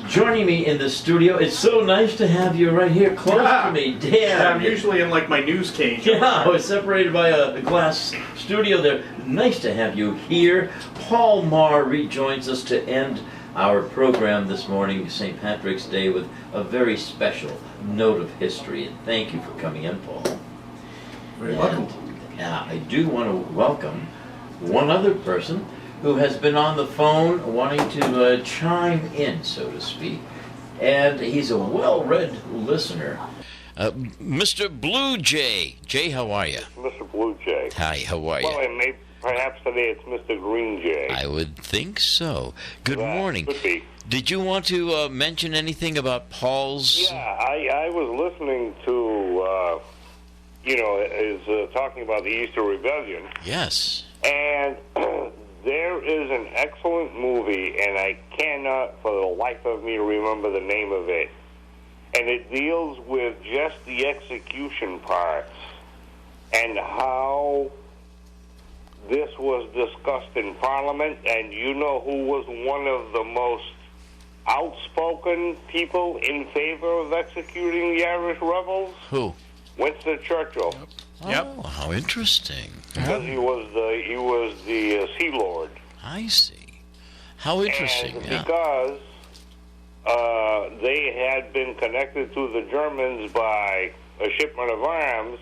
joining me in the studio. It's so nice to have you right here close to me, Dan. Yeah, I'm usually in like my news cage. Yeah, we're separated by a glass studio there. Nice to have you here. Paul Marr rejoins us to end our program this morning, St. Patrick's Day, with a very special note of history. And thank you for coming in, Paul. Very welcome. I do want to welcome one other person who has been on the phone wanting to chime in, so to speak. And he's a well-read listener. Mr. Blue Jay. Jay, how are you? Mr. Blue Jay. Hi, how are you? Well, and maybe, perhaps today it's Mr. Green Jay. I would think so. Good morning. Could be. Did you want to mention anything about Paul's? Yeah, I was listening to, talking about the Easter Rebellion. Yes. And there is an excellent movie, and I cannot for the life of me remember the name of it. And it deals with just the execution parts and how this was discussed in Parliament. And you know who was one of the most outspoken people in favor of executing the Irish rebels? Who? Winston Churchill. Yep. Oh, how interesting. Because he was the Sea Lord. I see. How interesting. And yeah. because they had been connected to the Germans by a shipment of arms,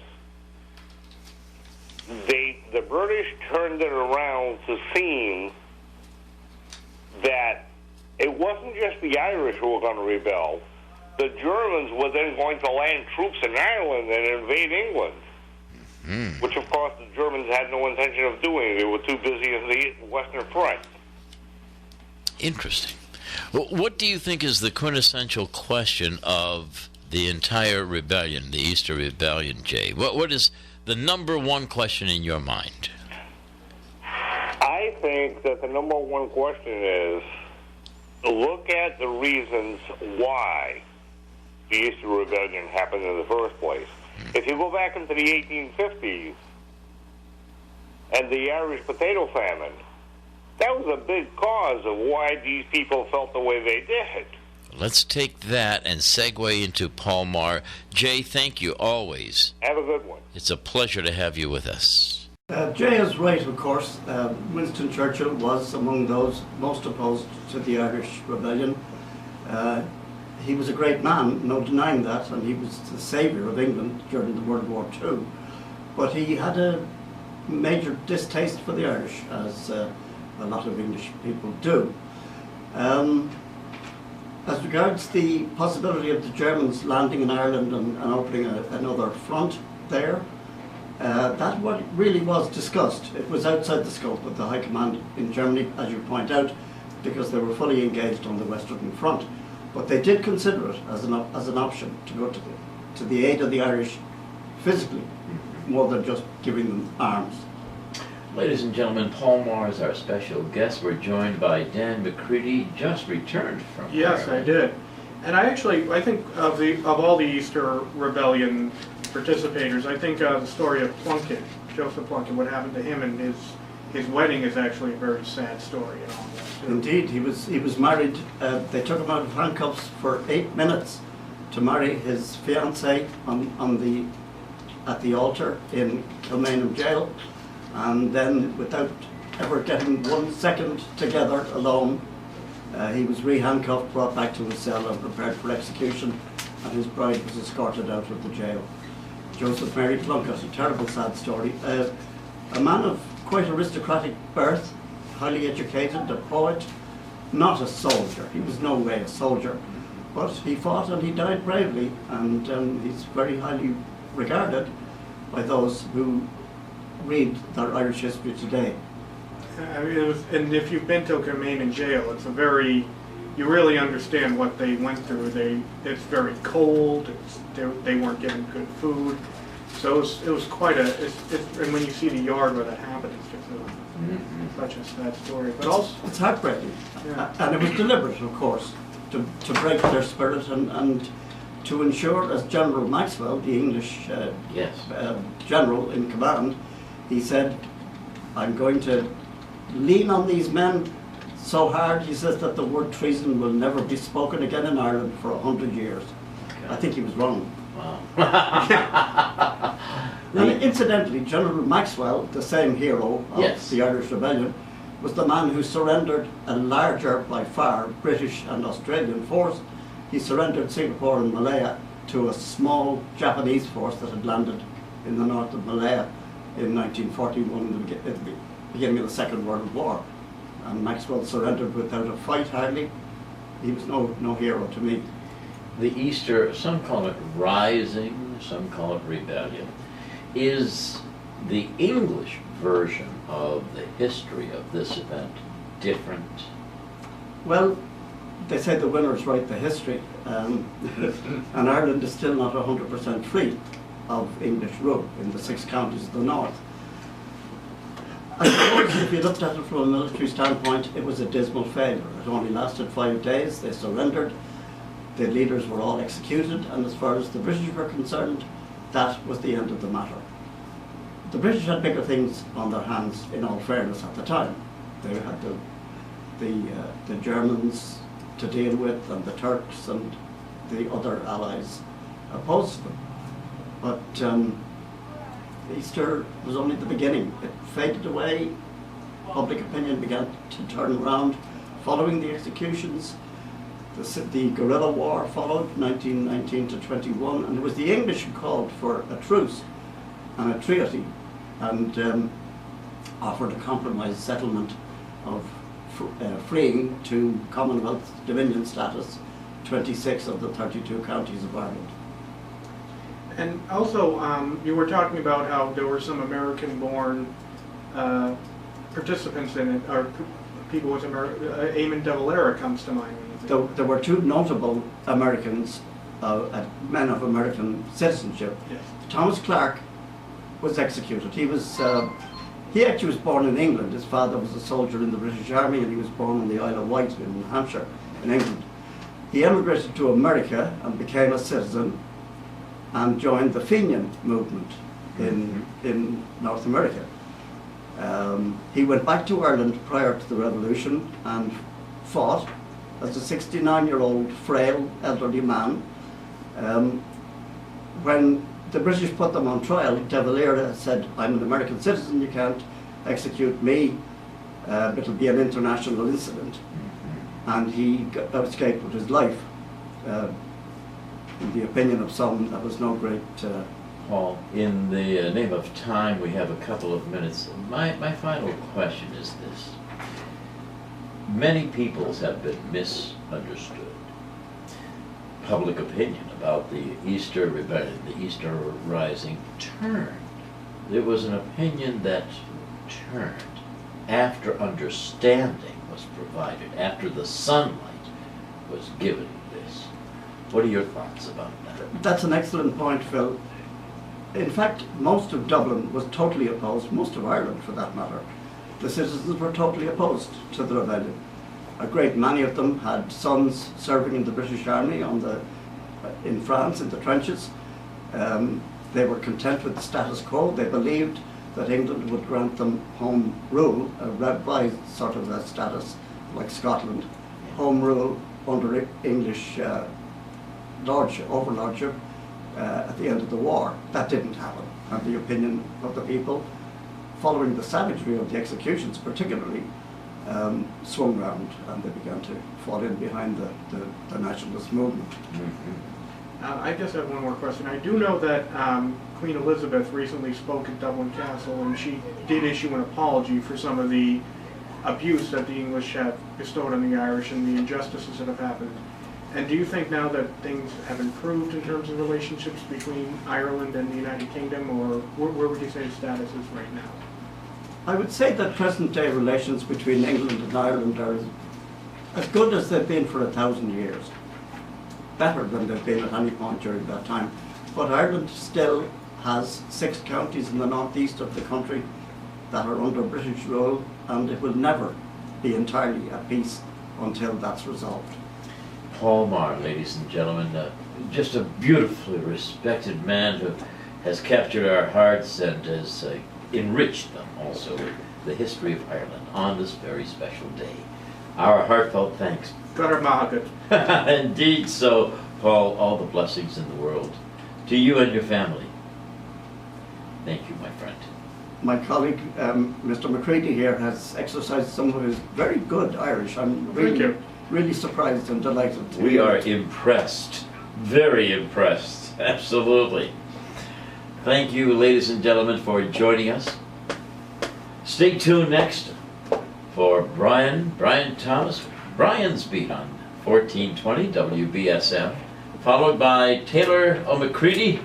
the British turned it around to seem that it wasn't just the Irish who were going to rebel. The Germans were then going to land troops in Ireland and invade England, which, of course, the Germans had no intention of doing. They were too busy in the Western Front. Interesting. Well, what do you think is the quintessential question of the entire rebellion, the Easter Rebellion, Jay? What is the number one question in your mind? I think that the number one question is, look at the reasons why the Easter Rebellion happened in the first place. If you go back into the 1850s and the Irish potato famine, that was a big cause of why these people felt the way they did. Let's take that and segue into Paul Marr. Jay, thank you always. Have a good one. It's a pleasure to have you with us. Jay is right, of course. Winston Churchill was among those most opposed to the Irish Rebellion. He was a great man, no denying that, and he was the saviour of England during the World War II. But he had a major distaste for the Irish, as a lot of English people do. As regards the possibility of the Germans landing in Ireland and opening another front there, that what really was discussed. It was outside the scope of the High Command in Germany, as you point out, because they were fully engaged on the Western Front. But they did consider it as an option to go to the aid of the Irish physically, more than just giving them arms. Ladies and gentlemen, Paul Marr is our special guest. We're joined by Dan McCready, just returned from Yes, Ireland. I did. And I think of all the Easter Rebellion participators, I think the story of Plunkett, Joseph Plunkett, what happened to him and his wedding is actually a very sad story and all that too. Indeed, he was married. They took him out of handcuffs for 8 minutes to marry his fiancée at the altar in Kilmainham jail, and then without ever getting 1 second together alone, he was re-handcuffed, brought back to his cell and prepared for execution, and his bride was escorted out of the jail. Joseph Mary Plunkett, a terrible sad story. A man of quite aristocratic birth, highly educated, a poet, not a soldier. He was no way a soldier, but he fought and he died bravely, and he's very highly regarded by those who read their Irish history today. I mean, and if you've been to Kilmainham jail, you really understand what they went through. It's very cold. They weren't getting good food, so it was quite and when you see the yard where that happened, it's just such a sad story. But also, it's heartbreaking, yeah. And it was deliberate, of course, to break their spirit and to ensure, as General Maxwell, the English general in command, he said, "I'm going to lean on these men so hard, he says, that the word treason will never be spoken again in Ireland for 100 years. I think he was wrong. Wow. And incidentally, General Maxwell, the same hero of Yes. the Irish Rebellion, was the man who surrendered a larger, by far, British and Australian force. He surrendered Singapore and Malaya to a small Japanese force that had landed in the north of Malaya in 1941, at the beginning of the Second World War. And Maxwell surrendered without a fight, hardly. He was no hero to me. The Easter, some call it rising, some call it rebellion, is the English version of the history of this event different? Well, they say the winners write the history, and Ireland is still not 100% free of English rule in the 6 counties of the north. I suppose if you looked at it from a military standpoint, it was a dismal failure. It only lasted 5 days, they surrendered, the leaders were all executed, and as far as the British were concerned, that was the end of the matter. The British had bigger things on their hands, in all fairness, at the time. They had the Germans to deal with, and the Turks and the other allies opposed to them. But Easter was only the beginning. It faded away, public opinion began to turn around following the executions. The guerrilla war followed, 1919 to 21, and it was the English who called for a truce and a treaty, and offered a compromise settlement of freeing to Commonwealth Dominion status 26 of the 32 counties of Ireland. And also, you were talking about how there were some American-born participants in it, or people with Eamon de Valera comes to mind. There were 2 notable Americans, men of American citizenship. Yes. Thomas Clark was executed. He actually was born in England. His father was a soldier in the British Army, and he was born in the Isle of Wight in New Hampshire, in England. He emigrated to America and became a citizen and joined the Fenian movement in North America. He went back to Ireland prior to the Revolution and fought as a 69-year-old frail elderly man. When the British put them on trial, de Valera said, "I'm an American citizen, you can't execute me, it'll be an international incident." And he escaped with his life. In the opinion of some, that was no great... Paul, in the name of time, we have a couple of minutes. My final question is this. Many peoples have been misunderstood. Public opinion about the Easter Rebellion, the Easter Rising, turned. There was an opinion that turned after understanding was provided, after the sunlight was given this. What are your thoughts about that? That's an excellent point, Phil. In fact, most of Dublin was totally opposed, most of Ireland for that matter. The citizens were totally opposed to the rebellion. A great many of them had sons serving in the British Army in France, in the trenches. They were content with the status quo. They believed that England would grant them home rule, a revised sort of a status like Scotland, home rule under English overlordship at the end of the war. That didn't happen, and the opinion of the people, following the savagery of the executions particularly, swung round, and they began to fall in behind the nationalist movement. I just have one more question. I do know that Queen Elizabeth recently spoke at Dublin Castle, and she did issue an apology for some of the abuse that the English have bestowed on the Irish and the injustices that have happened. And do you think now that things have improved in terms of relationships between Ireland and the United Kingdom, or where would you say the status is right now? I would say that present-day relations between England and Ireland are as good as they've been for 1,000 years. Better than they've been at any point during that time. But Ireland still has 6 counties in the northeast of the country that are under British rule, and it will never be entirely at peace until that's resolved. Paul Marr, ladies and gentlemen, just a beautifully respected man who has captured our hearts and has enriched them also with the history of Ireland on this very special day. Our heartfelt thanks. Gutter Mahagat. Indeed so, Paul. All the blessings in the world to you and your family. Thank you, my friend. My colleague, Mr. McCready here, has exercised some of his very good Irish. I'm Thank you. really surprised and delighted. to We hear are it. impressed. Very impressed. Absolutely. Thank you, ladies and gentlemen, for joining us. Stay tuned next for Brian Thomas, Brian's Beat on 1420 WBSM, followed by Taylor O'McCready.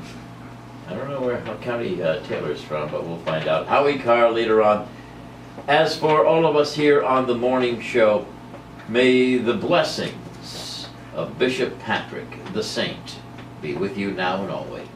I don't know where county Taylor's from, but we'll find out. Howie Carr later on. As for all of us here on the morning show, may the blessings of Bishop Patrick the Saint be with you now and always.